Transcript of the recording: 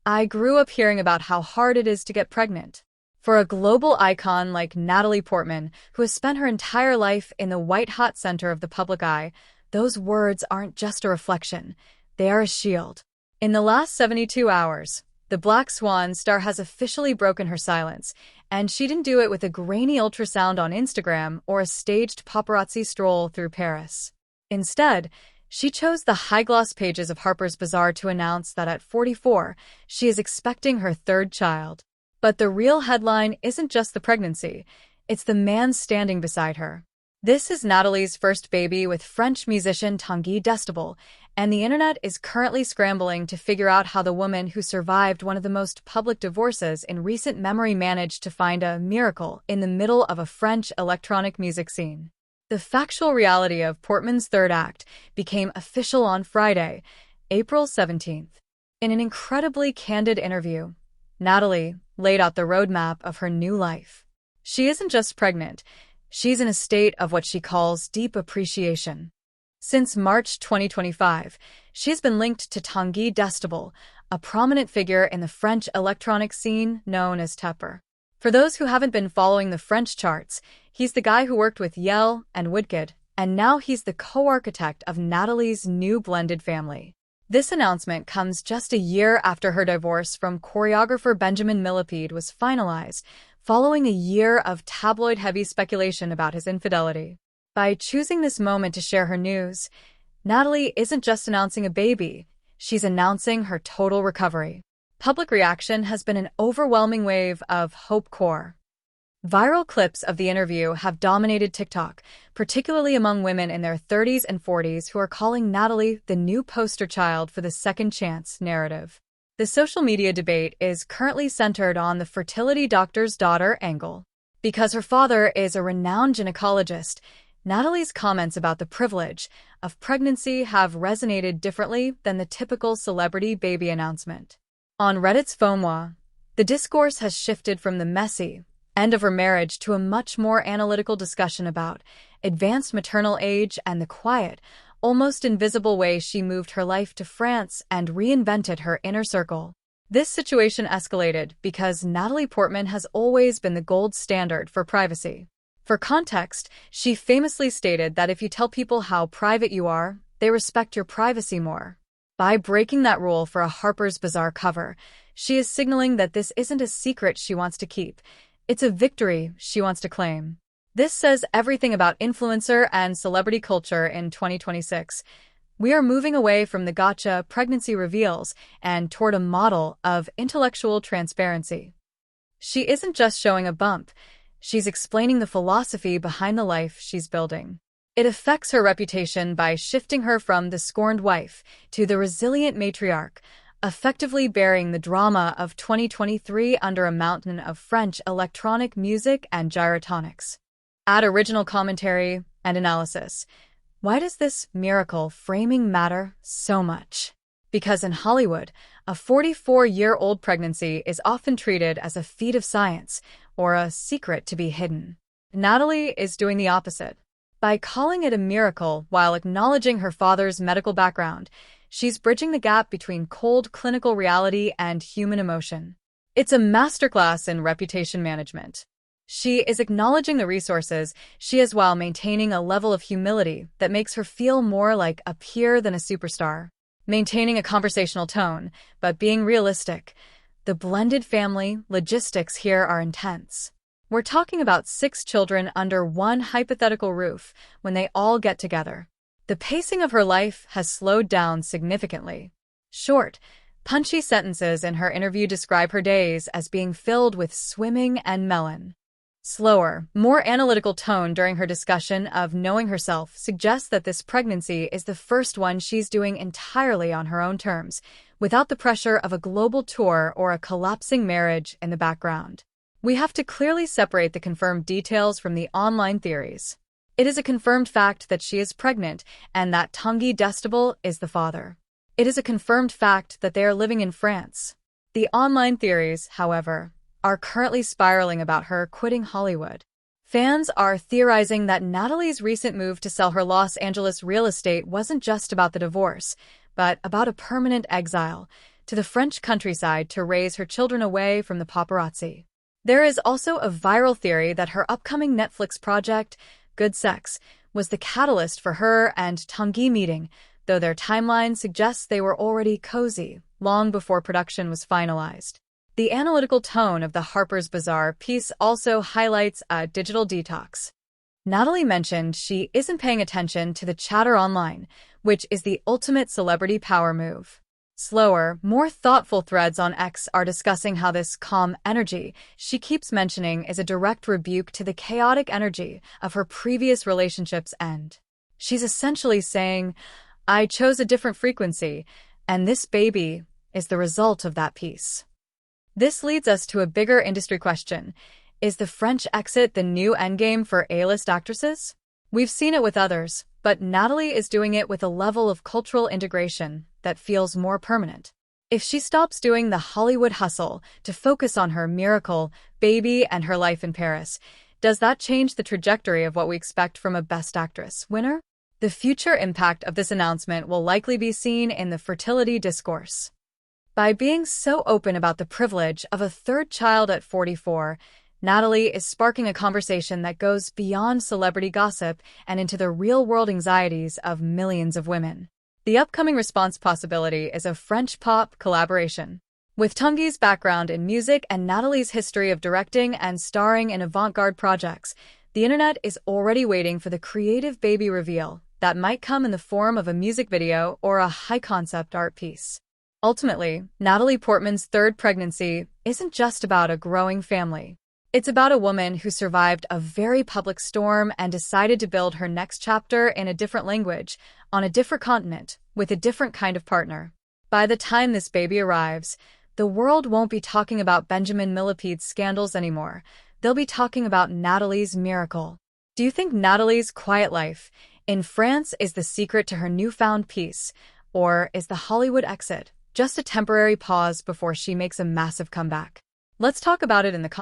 I grew up hearing about how hard it is to get pregnant. For a global icon like Natalie Portman, who has spent her entire life in the white-hot center of the public eye, those words aren't just a reflection. They are a shield. In the last 72 hours, the Black Swan star has officially broken her silence, and she didn't do it with a grainy ultrasound on Instagram or a staged paparazzi stroll through Paris. Instead, she chose the high-gloss pages of Harper's Bazaar to announce that at 44, she is expecting her third child. But the real headline isn't just the pregnancy, it's the man standing beside her. This is Natalie's first baby with French musician Tanguy Destable, and the internet is currently scrambling to figure out how the woman who survived one of the most public divorces in recent memory managed to find a miracle in the middle of a French electronic music scene. The factual reality of Portman's third act became official on Friday, April 17th. In an incredibly candid interview, Natalie laid out the roadmap of her new life. She isn't just pregnant, she's in a state of what she calls deep appreciation. Since March 2025, she's been linked to Tanguy Destable, a prominent figure in the French electronic scene known as Tepper. For those who haven't been following the French charts, he's the guy who worked with Yell and Woodkid, and now he's the co-architect of Natalie's new blended family. This announcement comes just a year after her divorce from choreographer Benjamin Millepied was finalized, following a year of tabloid-heavy speculation about his infidelity. By choosing this moment to share her news, Natalie isn't just announcing a baby, she's announcing her total recovery. Public reaction has been an overwhelming wave of hopecore. Viral clips of the interview have dominated TikTok, particularly among women in their 30s and 40s who are calling Natalie the new poster child for the second chance narrative. The social media debate is currently centered on the fertility doctor's daughter angle. Because her father is a renowned gynecologist, Natalie's comments about the privilege of pregnancy have resonated differently than the typical celebrity baby announcement. On Reddit's FOMO, the discourse has shifted from the messy end of her marriage to a much more analytical discussion about advanced maternal age and the quiet, almost invisible way she moved her life to France and reinvented her inner circle. This situation escalated because Natalie Portman has always been the gold standard for privacy. For context, she famously stated that if you tell people how private you are, they respect your privacy more. By breaking that rule for a Harper's Bazaar cover, she is signaling that this isn't a secret she wants to keep. It's a victory she wants to claim. This says everything about influencer and celebrity culture in 2026. We are moving away from the gotcha pregnancy reveals and toward a model of intellectual transparency. She isn't just showing a bump, she's explaining the philosophy behind the life she's building. It affects her reputation by shifting her from the scorned wife to the resilient matriarch, effectively burying the drama of 2023 under a mountain of French electronic music and gyrotonics. Add original commentary and analysis. Why does this miracle framing matter so much? Because in Hollywood, a 44-year-old pregnancy is often treated as a feat of science or a secret to be hidden. Natalie is doing the opposite. By calling it a miracle while acknowledging her father's medical background, she's bridging the gap between cold clinical reality and human emotion. It's a masterclass in reputation management. She is acknowledging the resources she has while maintaining a level of humility that makes her feel more like a peer than a superstar. Maintaining a conversational tone, but being realistic. The blended family logistics here are intense. We're talking about 6 children under one hypothetical roof when they all get together. The pacing of her life has slowed down significantly. Short, punchy sentences in her interview describe her days as being filled with swimming and melon. Slower, more analytical tone during her discussion of knowing herself suggests that this pregnancy is the first one she's doing entirely on her own terms, without the pressure of a global tour or a collapsing marriage in the background. We have to clearly separate the confirmed details from the online theories. It is a confirmed fact that she is pregnant and that Tanguy Destable is the father. It is a confirmed fact that they are living in France. The online theories, however, are currently spiraling about her quitting Hollywood. Fans are theorizing that Natalie's recent move to sell her Los Angeles real estate wasn't just about the divorce, but about a permanent exile, to the French countryside to raise her children away from the paparazzi. There is also a viral theory that her upcoming Netflix project, Good Sex, was the catalyst for her and Tanguy meeting, though their timeline suggests they were already cozy, long before production was finalized. The analytical tone of the Harper's Bazaar piece also highlights a digital detox. Natalie mentioned she isn't paying attention to the chatter online, which is the ultimate celebrity power move. Slower, more thoughtful threads on X are discussing how this calm energy she keeps mentioning is a direct rebuke to the chaotic energy of her previous relationship's end. She's essentially saying, I chose a different frequency, and this baby is the result of that piece. This leads us to a bigger industry question. Is the French exit the new endgame for A-list actresses? We've seen it with others, but Natalie is doing it with a level of cultural integration that feels more permanent. If she stops doing the Hollywood hustle to focus on her miracle, baby, and her life in Paris, does that change the trajectory of what we expect from a Best Actress winner? The future impact of this announcement will likely be seen in the fertility discourse. By being so open about the privilege of a third child at 44, Natalie is sparking a conversation that goes beyond celebrity gossip and into the real-world anxieties of millions of women. The upcoming response possibility is a French pop collaboration. With Tanguy's background in music and Natalie's history of directing and starring in avant-garde projects, the internet is already waiting for the creative baby reveal that might come in the form of a music video or a high-concept art piece. Ultimately, Natalie Portman's third pregnancy isn't just about a growing family. It's about a woman who survived a very public storm and decided to build her next chapter in a different language, on a different continent, with a different kind of partner. By the time this baby arrives, the world won't be talking about Benjamin Millepied's scandals anymore. They'll be talking about Natalie's miracle. Do you think Natalie's quiet life in France is the secret to her newfound peace, or is the Hollywood exit just a temporary pause before she makes a massive comeback? Let's talk about it in the comments.